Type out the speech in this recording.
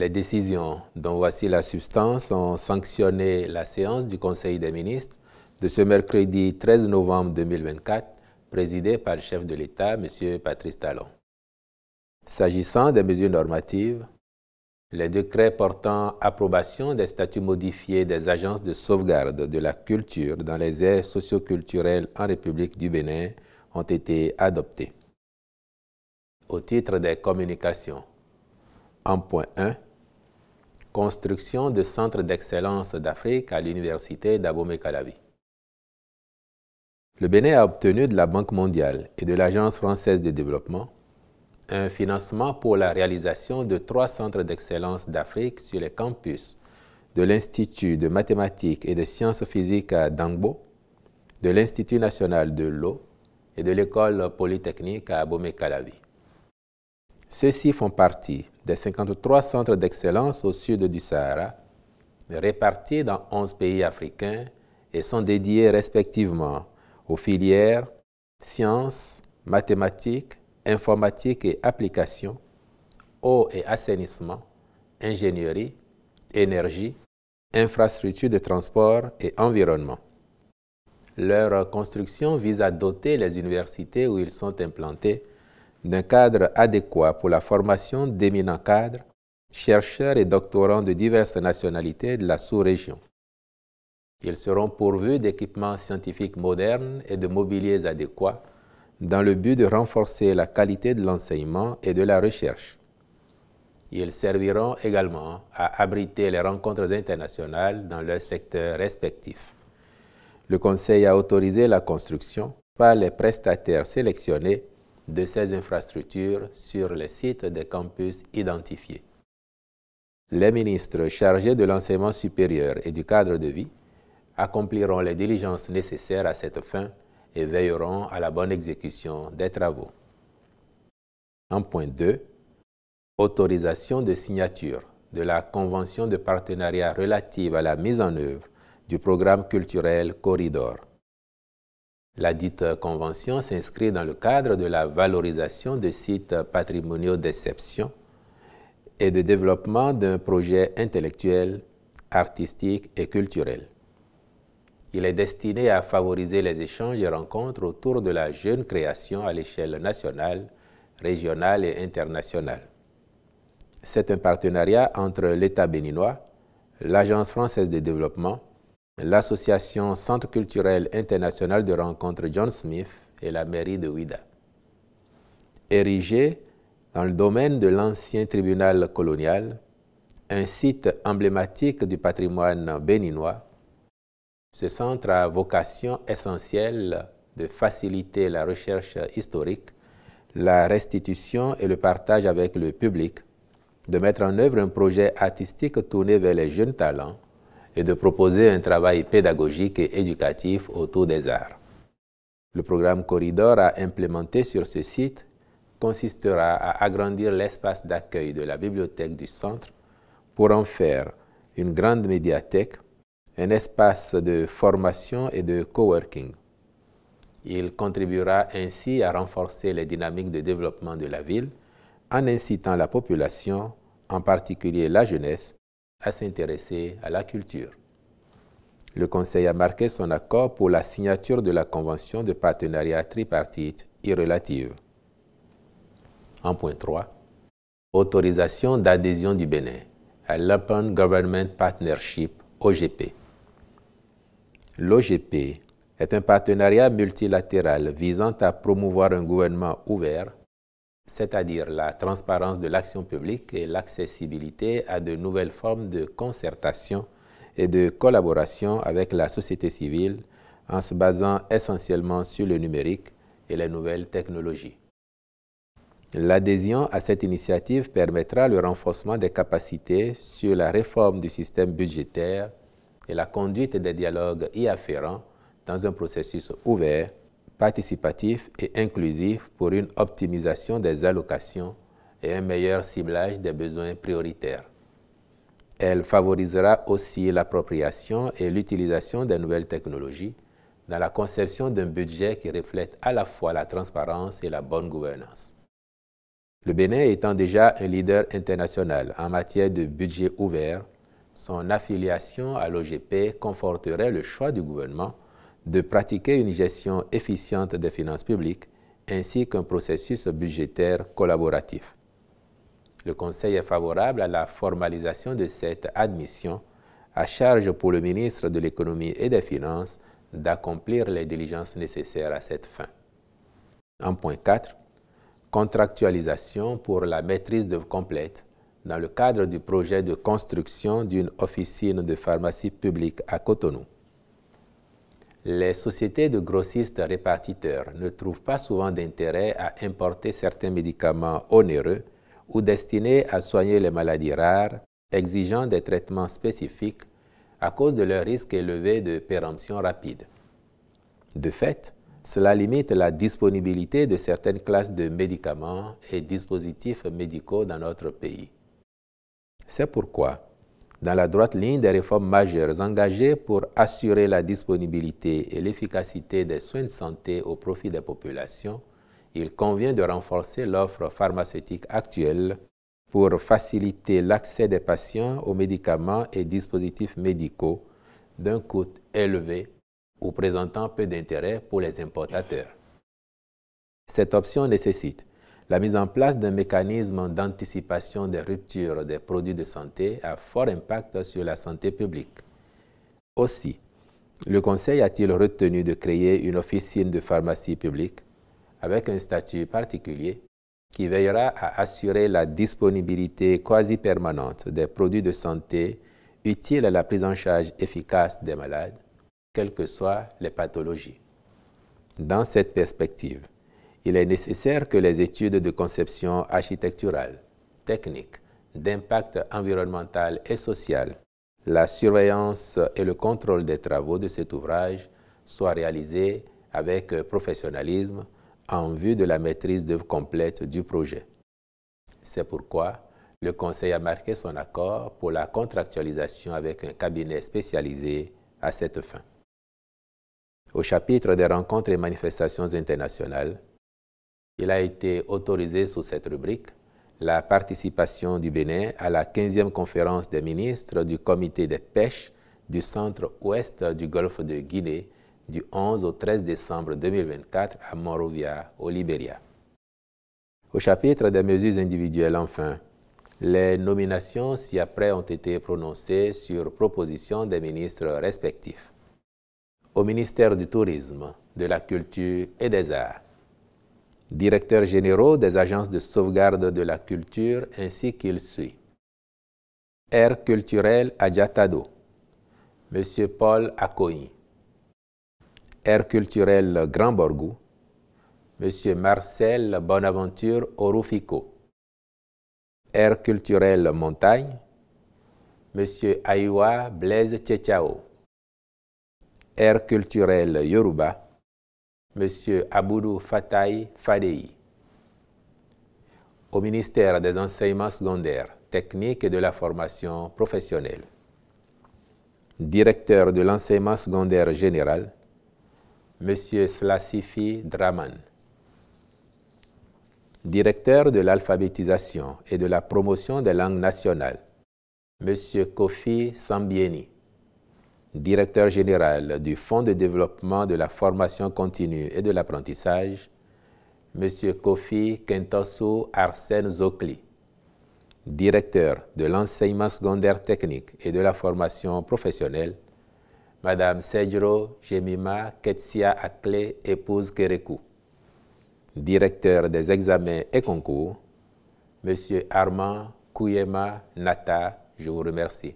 Les décisions dont voici la substance ont sanctionné la séance du Conseil des ministres de ce mercredi 13 novembre 2024, présidée par le chef de l'État, M. Patrice Talon. S'agissant des mesures normatives, les décrets portant approbation des statuts modifiés des agences de sauvegarde de la culture dans les aires socioculturelles en République du Bénin ont été adoptés. Au titre des communications, en point 1, construction de centres d'excellence d'Afrique à l'université d'Abomey-Calavi. Le Bénin a obtenu de la Banque mondiale et de l'Agence française de développement un financement pour la réalisation de 3 centres d'excellence d'Afrique sur les campus de l'Institut de mathématiques et de sciences physiques à Dangbo, de l'Institut national de l'eau et de l'École polytechnique à Abomey-Calavi. Ceux-ci font partie des 53 centres d'excellence au sud du Sahara, répartis dans 11 pays africains et sont dédiés respectivement aux filières sciences, mathématiques, informatique et applications, eau et assainissement, ingénierie, énergie, infrastructures de transport et environnement. Leur construction vise à doter les universités où ils sont implantés d'un cadre adéquat pour la formation d'éminents cadres, chercheurs et doctorants de diverses nationalités de la sous-région. Ils seront pourvus d'équipements scientifiques modernes et de mobiliers adéquats dans le but de renforcer la qualité de l'enseignement et de la recherche. Ils serviront également à abriter les rencontres internationales dans leurs secteurs respectifs. Le Conseil a autorisé la construction par les prestataires sélectionnés de ces infrastructures sur les sites des campus identifiés. Les ministres chargés de l'enseignement supérieur et du cadre de vie accompliront les diligences nécessaires à cette fin et veilleront à la bonne exécution des travaux. En point 2, autorisation de signature de la Convention de partenariat relative à la mise en œuvre du programme culturel Corridor. La dite convention s'inscrit dans le cadre de la valorisation de sites patrimoniaux d'exception et de développement d'un projet intellectuel, artistique et culturel. Il est destiné à favoriser les échanges et rencontres autour de la jeune création à l'échelle nationale, régionale et internationale. C'est un partenariat entre l'État béninois, l'Agence française de développement, l'Association Centre culturel international de rencontres John Smith et la mairie de Ouidah. Érigé dans le domaine de l'ancien tribunal colonial, un site emblématique du patrimoine béninois, ce centre a vocation essentielle de faciliter la recherche historique, la restitution et le partage avec le public, de mettre en œuvre un projet artistique tourné vers les jeunes talents et de proposer un travail pédagogique et éducatif autour des arts. Le programme Corridor à implémenter sur ce site consistera à agrandir l'espace d'accueil de la bibliothèque du centre pour en faire une grande médiathèque, un espace de formation et de coworking. Il contribuera ainsi à renforcer les dynamiques de développement de la ville en incitant la population, en particulier la jeunesse, à s'intéresser à la culture. Le Conseil a marqué son accord pour la signature de la Convention de partenariat tripartite irrelative. En point 3, autorisation d'adhésion du Bénin à l'Open Government Partnership, OGP. L'OGP est un partenariat multilatéral visant à promouvoir un gouvernement ouvert, c'est-à-dire la transparence de l'action publique et l'accessibilité à de nouvelles formes de concertation et de collaboration avec la société civile en se basant essentiellement sur le numérique et les nouvelles technologies. L'adhésion à cette initiative permettra le renforcement des capacités sur la réforme du système budgétaire et la conduite des dialogues y afférents dans un processus ouvert, participatif et inclusif pour une optimisation des allocations et un meilleur ciblage des besoins prioritaires. Elle favorisera aussi l'appropriation et l'utilisation des nouvelles technologies dans la conception d'un budget qui reflète à la fois la transparence et la bonne gouvernance. Le Bénin étant déjà un leader international en matière de budget ouvert, son affiliation à l'OGP conforterait le choix du gouvernement de pratiquer une gestion efficiente des finances publiques ainsi qu'un processus budgétaire collaboratif. Le Conseil est favorable à la formalisation de cette admission, à charge pour le ministre de l'Économie et des Finances d'accomplir les diligences nécessaires à cette fin. En point 4, contractualisation pour la maîtrise d'œuvre complète dans le cadre du projet de construction d'une officine de pharmacie publique à Cotonou. Les sociétés de grossistes répartiteurs ne trouvent pas souvent d'intérêt à importer certains médicaments onéreux ou destinés à soigner les maladies rares, exigeant des traitements spécifiques à cause de leur risque élevé de péremption rapide. De fait, cela limite la disponibilité de certaines classes de médicaments et dispositifs médicaux dans notre pays. C'est pourquoi, dans la droite ligne des réformes majeures engagées pour assurer la disponibilité et l'efficacité des soins de santé au profit des populations, il convient de renforcer l'offre pharmaceutique actuelle pour faciliter l'accès des patients aux médicaments et dispositifs médicaux d'un coût élevé ou présentant peu d'intérêt pour les importateurs. Cette option nécessite la mise en place d'un mécanisme d'anticipation des ruptures des produits de santé à fort impact sur la santé publique. Aussi, le Conseil a-t-il retenu de créer une officine de pharmacie publique avec un statut particulier qui veillera à assurer la disponibilité quasi-permanente des produits de santé utiles à la prise en charge efficace des malades, quelles que soient les pathologies. Dans cette perspective, il est nécessaire que les études de conception architecturale, technique, d'impact environnemental et social, la surveillance et le contrôle des travaux de cet ouvrage soient réalisés avec professionnalisme en vue de la maîtrise d'œuvre complète du projet. C'est pourquoi le Conseil a marqué son accord pour la contractualisation avec un cabinet spécialisé à cette fin. Au chapitre des rencontres et manifestations internationales, il a été autorisé sous cette rubrique la participation du Bénin à la 15e conférence des ministres du Comité des pêches du centre-ouest du golfe de Guinée du 11 au 13 décembre 2024 à Monrovia, au Libéria. Au chapitre des mesures individuelles, enfin, les nominations ci-après ont été prononcées sur proposition des ministres respectifs. Au ministère du Tourisme, de la Culture et des Arts, directeurs généraux des agences de sauvegarde de la culture ainsi qu'il suit. Aire culturelle Adjatado, M. Paul Akoyi. Aire culturelle Grand Borgou, M. Marcel Bonaventure Orufico. Aire culturelle Montagne, M. Aïwa Blaise Tchétchao. Aire culturelle Yoruba, M. Aboudou Fataï Fadei. Au ministère des Enseignements secondaires, techniques et de la formation professionnelle. Directeur de l'enseignement secondaire général, M. Slassifi Draman. Directeur de l'alphabétisation et de la promotion des langues nationales, M. Kofi Sambieni. Directeur général du Fonds de développement de la formation continue et de l'apprentissage, M. Kofi Kentosu Arsène Zokli. Directeur de l'enseignement secondaire technique et de la formation professionnelle, Mme Sedjro Jemima Ketsia Akle, épouse Kerekou. Directeur des examens et concours, M. Armand Kouyema Nata, je vous remercie.